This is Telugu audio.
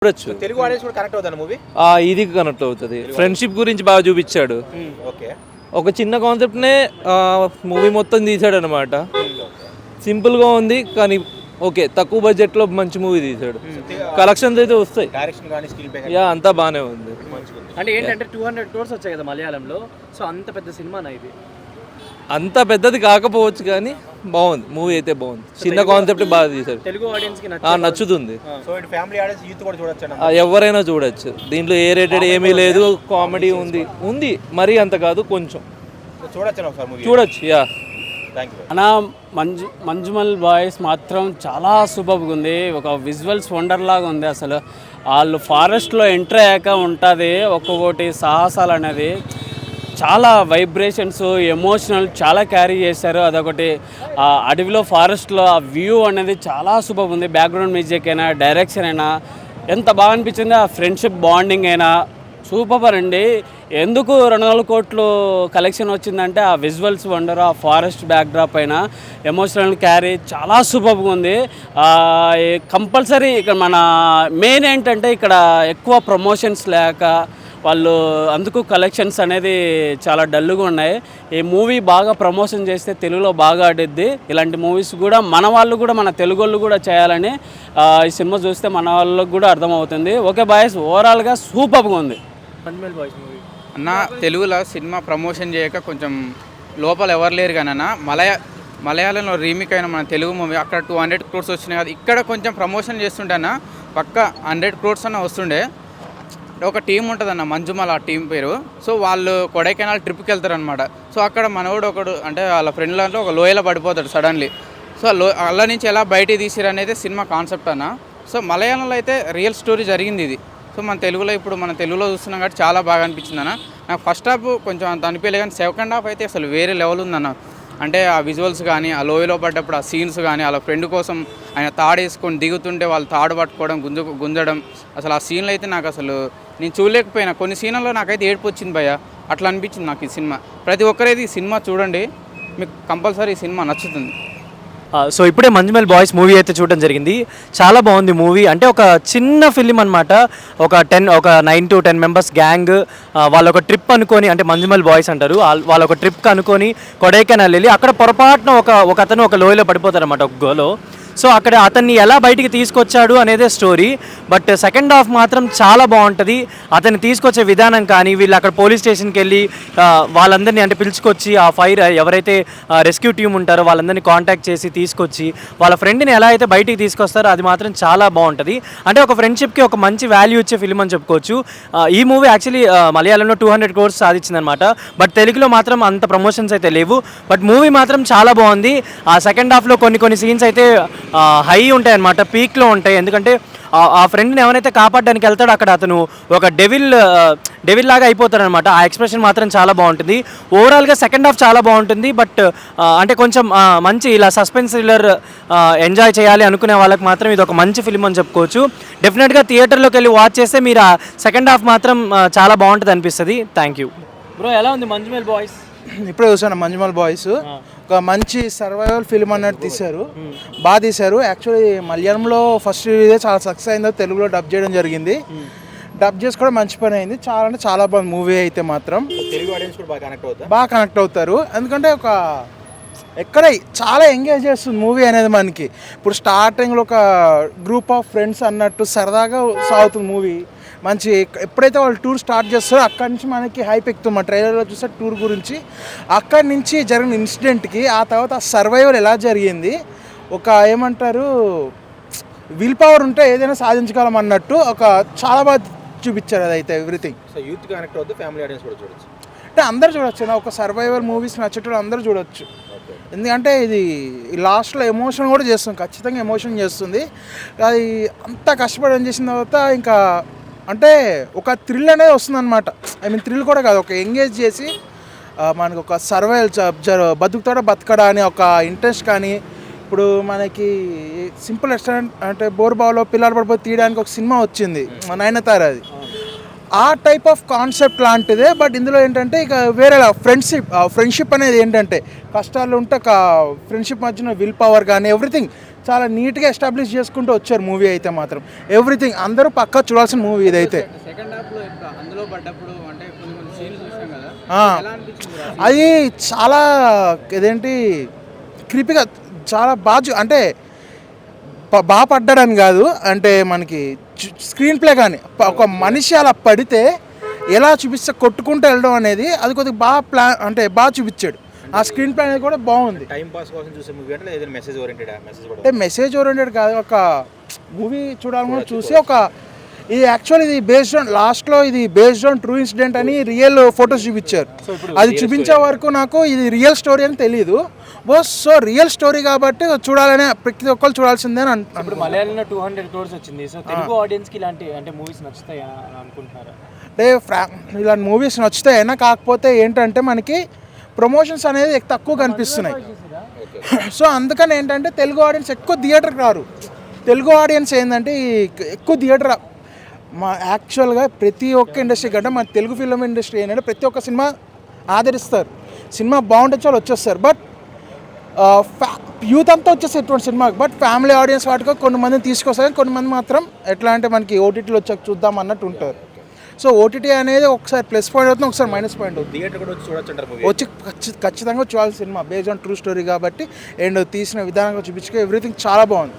చూడొచ్చు. తెలుగు ఆడియన్స్ కూడా కనెక్ట్ అవుతుంది మూవీ. ఇది కనెక్ట్ అవుతుంది. ఫ్రెండ్షిప్ గురించి బాగా చూపించాడు. ఓకే, ఒక చిన్న కాన్సెప్ట్నే మూవీ మొత్తం తీసాడు అనమాట. సింపుల్గా ఉంది కానీ ఓకే, తక్కువ బడ్జెట్లో మంచి మూవీ తీసాడు. కలెక్షన్స్ అయితే వస్తాయి. డైరెక్షన్ కానీ స్క్రీన్ ప్లే యా అంతా బాగానే ఉంది. అంటే ఏంటంటే 200 crores వచ్చాయి కదా మలయాళంలో. సో అంత పెద్ద సినిమానా ఇది? అంత పెద్దది కాకపోవచ్చు కానీ బాగుంది మూవీ అయితే బాగుంది. చిన్న కాన్సెప్ట్ బాగా తీశారు. తెలుగు ఆడియన్స్ కి నచ్చుతుంది. సో ఇటు ఫ్యామిలీ ఆడియన్స్ యూత్ కూడా చూడొచ్చు. ఎవరైనా చూడొచ్చు. దీంట్లో ఏ రేటెడ్ ఏమీ లేదు. కామెడీ ఉంది మరీ అంత కాదు, కొంచెం చూడొచ్చు. యా అన్న మంజుమల్ బాయ్స్ మాత్రం చాలా సూపర్గా ఉంది. ఒక విజువల్స్ వండర్ లాగా ఉంది. అసలు వాళ్ళు ఫారెస్ట్లో ఎంటర్ అయ్యాక ఉంటుంది ఒక్కొక్కటి సాహసాలు అనేది. చాలా వైబ్రేషన్స్, ఎమోషనల్ చాలా క్యారీ చేశారు. అదొకటి అడవిలో ఫారెస్ట్లో ఆ వ్యూ అనేది చాలా సూపర్ ఉంది. బ్యాక్గ్రౌండ్ మ్యూజిక్ అయినా, డైరెక్షన్ అయినా ఎంత బాగా అనిపించింది. ఆ ఫ్రెండ్షిప్ బాండింగ్ అయినా సూపర్ అండి. ఎందుకు 200 కోట్లు కలెక్షన్ వచ్చిందంటే ఆ విజువల్స్ వండర్, ఆ ఫారెస్ట్ బ్యాక్డ్రాప్ అయినా ఎమోషనల్ క్యారీ చాలా సూపర్గా ఉంది. కంపల్సరీ ఇక్కడ మన మెయిన్ ఏంటంటే ఇక్కడ ఎక్కువ ప్రమోషన్స్ లేక వాళ్ళు అందుకు కలెక్షన్స్ అనేది చాలా డల్గా ఉన్నాయి. ఈ మూవీ బాగా ప్రమోషన్ చేస్తే తెలుగులో బాగా ఆడిద్ది. ఇలాంటి మూవీస్ కూడా మన వాళ్ళు కూడా మన తెలుగు వాళ్ళు కూడా చేయాలని ఈ సినిమా చూస్తే మన వాళ్ళకి కూడా అర్థమవుతుంది. ఓకే బాయ్స్, ఓవరాల్గా సూపర్గా ఉంది మంజుమల్ బాయ్స్ మూవీ. అన్న తెలుగులో సినిమా ప్రమోషన్ చేయక కొంచెం లోపల ఎవరు లేరు కానీ అన్న మలయాళంలో రీమేక్ అయిన మన తెలుగు మూవీ అక్కడ 200 crores వచ్చినాయి కదా. ఇక్కడ కొంచెం ప్రమోషన్ చేస్తుంటే అన్న పక్క 100 crores అన్న వస్తుండే. ఒక టీం ఉంటుంది అన్న మంజుమల్, ఆ టీం పేరు. సో వాళ్ళు కొడైకెనాల్ ట్రిప్కి వెళ్తారు అనమాట. సో అక్కడ మనోడు ఒకడు అంటే వాళ్ళ ఫ్రెండ్లలో ఒక లోయలో పడిపోతాడు సడన్లీ. సో అల్ల నుంచి ఎలా బయటికి తీసిరు అనేది సినిమా కాన్సెప్ట్ అన్న. సో మలయాళంలో అయితే రియల్ స్టోరీ జరిగింది ఇది. సో మన తెలుగులో ఇప్పుడు మన తెలుగులో చూస్తున్నాం కాబట్టి చాలా బాగా అనిపించింది అన్న. నాకు ఫస్ట్ హాఫ్ కొంచెం అంత అనిపించలేదు కానీ సెకండ్ హాఫ్ అయితే అసలు వేరే లెవెల్ ఉందన్న. అంటే ఆ విజువల్స్ కానీ, ఆ లోయలో పడ్డప్పుడు ఆ సీన్స్ కానీ, వాళ్ళ ఫ్రెండ్ కోసం ఆయన తాడేసుకొని దిగుతుంటే వాళ్ళు తాడు పట్టుకోవడం, గుంజడం, అసలు ఆ సీన్లు అయితే నాకు అసలు నేను చూడలేకపోయినా. కొన్ని సీన్లలో నాకైతే ఏడుపు వచ్చింది భయ్య. అట్లా అనిపించింది నాకు ఈ సినిమా. ప్రతి ఒక్కరైతే ఈ సినిమా చూడండి, మీకు కంపల్సరీ ఈ సినిమా నచ్చుతుంది. సో ఇప్పుడే మంజుమల్ బాయ్స్ మూవీ అయితే చూడడం జరిగింది. చాలా బాగుంది మూవీ. అంటే ఒక చిన్న ఫిలిం అనమాట. ఒక 9 to 10 మెంబర్స్ గ్యాంగ్ వాళ్ళ ఒక ట్రిప్ అనుకొని, అంటే మంజుమల్ బాయ్స్ అంటారు, వాళ్ళ ఒక ట్రిప్ అనుకొని కొడైకెనాల్ వెళ్ళి అక్కడ పొరపాటున ఒక అతను ఒక లోయలో పడిపోతారు అనమాట, ఒక గోలో. సో అక్కడ అతన్ని ఎలా బయటికి తీసుకొచ్చాడు అనేదే స్టోరీ. బట్ సెకండ్ హాఫ్ మాత్రం చాలా బాగుంటుంది. అతన్ని తీసుకొచ్చే విధానం కానీ, వీళ్ళు అక్కడ పోలీస్ స్టేషన్కి వెళ్ళి వాళ్ళందరినీ అంటే పిలుచుకొచ్చి ఆ ఫైర్ ఎవరైతే రెస్క్యూ టీం ఉంటారో వాళ్ళందరినీ కాంటాక్ట్ చేసి తీసుకొచ్చి వాళ్ళ ఫ్రెండ్ని ఎలా అయితే బయటికి తీసుకొస్తారో అది మాత్రం చాలా బాగుంటుంది. అంటే ఒక ఫ్రెండ్షిప్కి ఒక మంచి వాల్యూ ఇచ్చే ఫిలిం అని చెప్పుకోవచ్చు. ఈ మూవీ యాక్చువల్లీ మలయాళంలో 200 crores సాధించిందనమాట. బట్ తెలుగులో మాత్రం అంత ప్రమోషన్స్ అయితే లేవు. బట్ మూవీ మాత్రం చాలా బాగుంది. ఆ సెకండ్ హాఫ్లో కొన్ని సీన్స్ అయితే హై ఉంటాయి అన్నమాట, పీక్లో ఉంటాయి. ఎందుకంటే ఆ ఫ్రెండ్ని ఎవరైతే కాపాడడానికి వెళ్తాడో అక్కడ అతను ఒక డెవిల్ లాగా అయిపోతాడు అనమాట. ఆ ఎక్స్ప్రెషన్ మాత్రం చాలా బాగుంటుంది. ఓవరాల్గా సెకండ్ హాఫ్ చాలా బాగుంటుంది. బట్ అంటే కొంచెం మంచి ఇలా సస్పెన్స్ థ్రిల్లర్ ఎంజాయ్ చేయాలి అనుకునే వాళ్ళకి మాత్రం ఇది ఒక మంచి ఫిలిం అని చెప్పుకోవచ్చు. డెఫినెట్గా థియేటర్లోకి వెళ్ళి వాచ్ చేస్తే మీరు ఆ సెకండ్ హాఫ్ మాత్రం చాలా బాగుంటుంది అనిపిస్తుంది. Thank you bro. ఎలా ఉంది మంజుమల్ బాయ్స్? ఇప్పుడే చూసాను మంజుమల్ బాయ్స్. ఒక మంచి సర్వైవల్ ఫిల్మ్ అన్నట్టు తీశారు, బాగా తీశారు. యాక్చువల్లీ మలయాళంలో ఫస్ట్ ఇదే చాలా సక్సెస్ అయిందో తెలుగులో డబ్ చేయడం జరిగింది. డబ్ చేసి కూడా మంచి పని అయింది. చాలా అంటే చాలా బాగుంది మూవీ అయితే మాత్రం. తెలుగు ఆడియన్స్ కూడా బాగా కనెక్ట్ అవుతారు. ఎందుకంటే ఒక ఎక్కడ చాలా ఎంగేజ్ చేస్తుంది మూవీ అనేది మనకి. ఇప్పుడు స్టార్టింగ్లో ఒక గ్రూప్ ఆఫ్ ఫ్రెండ్స్ అన్నట్టు సరదాగా సాగుతుంది మూవీ. మంచి ఎప్పుడైతే వాళ్ళు టూర్ స్టార్ట్ చేస్తారో అక్కడి నుంచి మనకి హైప్ ఎక్కుతుంది. మా ట్రైలర్లో చూస్తే టూర్ గురించి అక్కడి నుంచి జరిగిన ఇన్సిడెంట్కి ఆ తర్వాత ఆ సర్వైవల్ ఎలా జరిగింది, ఒక ఏమంటారు విల్ పవర్ ఉంటే ఏదైనా సాధించగలం అన్నట్టు ఒక చాలా బాగా చూపించారు అదైతే ఎవ్రీథింగ్. సో యూత్ కనెక్ట్ అవుతుంది, ఫ్యామిలీ ఆడియన్స్ కూడా చూడొచ్చు. అంటే అందరూ చూడొచ్చు. ఒక సర్వైవల్ మూవీస్ నచ్చేటప్పుడు అందరూ చూడొచ్చు. ఎందుకంటే ఇది లాస్ట్లో ఎమోషన్ కూడా చేస్తుంది, ఖచ్చితంగా ఎమోషన్ చేస్తుంది. అది అంతా కష్టపడి ఏం చేసిన తర్వాత ఇంకా అంటే ఒక థ్రిల్ అనేది వస్తుందన్నమాట. ఐ మీన్ థ్రిల్ కూడా కాదు, ఒక ఎంగేజ్ చేసి మనకు ఒక సర్వైవల్ బతుకుతాడా బతకడా అని ఒక ఇంట్రెస్ట్. కానీ ఇప్పుడు మనకి సింపుల్ రెస్టారెంట్ అంటే బోర్బావులో పిల్లలు పడిపోయి తీయడానికి ఒక సినిమా వచ్చింది, నయనతార, అది ఆ టైప్ ఆఫ్ కాన్సెప్ట్ లాంటిదే. బట్ ఇందులో ఏంటంటే ఇక వేరే ఫ్రెండ్షిప్ అనేది ఏంటంటే కష్టాలు ఉంటే ఫ్రెండ్షిప్ మధ్యన విల్ పవర్ కానీ ఎవ్రీథింగ్ చాలా నీట్గా ఎస్టాబ్లిష్ చేసుకుంటూ వచ్చారు మూవీ అయితే మాత్రం. ఎవ్రీథింగ్ అందరూ పక్కా చూడాల్సిన మూవీ ఇదైతే. సెకండ్ హాఫ్లో అందులో పడ్డప్పుడు అంటే కొన్ని కొన్ని సీన్స్ చూసాం కదా, ఎలా అనిపించింది? అది చాలా ఇదేంటి క్రీపీగా చాలా బాగా అంటే బాగా పడ్డాడని కాదు, అంటే మనకి స్క్రీన్ ప్లే కానీ ఒక మనిషి అలా పడితే ఎలా చూపిస్తే కొట్టుకుంటూ వెళ్ళడం అనేది అది కొద్దిగా బాగా అంటే బాగా చూపించాడు. ఆ స్క్రీన్ ప్లే అనేది కూడా బాగుంది. టైం పాస్ కోసం చూసే మూవీ అంటే ఏదైనా మెసేజ్ ఓరియంటెడ్ మెసేజ్ కూడా అంటే మెసేజ్ ఓరియంటెడ్ కాదు, ఒక మూవీ చూడాలని చూసి ఒక ఇది యాక్చువల్ ఇది బేస్డ్ ఆన్ లాస్ట్లో ఇది బేస్డ్ ఆన్ ట్రూ ఇన్సిడెంట్ అని రియల్ ఫొటోస్ చూపించారు. అది చూపించే వరకు నాకు ఇది రియల్ స్టోరీ అని తెలియదు. సో రియల్ స్టోరీ కాబట్టి చూడాలనే ప్రతి ఒక్కరు చూడాల్సిందే అని ఇప్పుడు మలయాళంలో 200 crores వచ్చింది. సో తెలుగు ఆడియన్స్కి ఇలాంటి అంటే మూవీస్ నచ్చుతాయి అని అనుకుంటున్నారా? అంటే ఇలాంటి మూవీస్ నచ్చుతాయినా, కాకపోతే ఏంటంటే మనకి ప్రమోషన్స్ అనేది తక్కువ కనిపిస్తున్నాయి. సో అందుకని ఏంటంటే తెలుగు ఆడియన్స్ ఎక్కువ థియేటర్కి రారు. తెలుగు ఆడియన్స్ ఏంటంటే ఎక్కువ థియేటర్ మా యాక్చువల్గా ప్రతి ఒక్క ఇండస్ట్రీ కంటే మన తెలుగు ఫిల్మ్ ఇండస్ట్రీ ఏంటంటే ప్రతి ఒక్క సినిమా ఆదరిస్తారు. సినిమా బాగుంటే చాలా వచ్చేస్తారు. బట్ యూత్ అంతా వచ్చేస్తారు ఇటువంటి సినిమాకి. బట్ ఫ్యామిలీ ఆడియన్స్ వాటికి కొంతమందిని తీసుకొస్తారు, కొంతమంది మాత్రం ఎట్లా అంటే మనకి ఓటీటీలో వచ్చాక చూద్దాం అన్నట్టు ఉంటారు. సో ఓటీటీ అనేది ఒకసారి ప్లస్ పాయింట్ అవుతుంది, ఒకసారి మైనస్ పాయింట్ అవుతుంది. థియేటర్ కూడా వచ్చి చూడొచ్చు అంటారు మూవీ. వచ్చి ఖచ్చితంగా చూడాల్సిన cinema based on true story కాబట్టి అండ్ తీసిన విధానంగా చూపించుకో ఎవ్రీథింగ్ చాలా బాగుంది.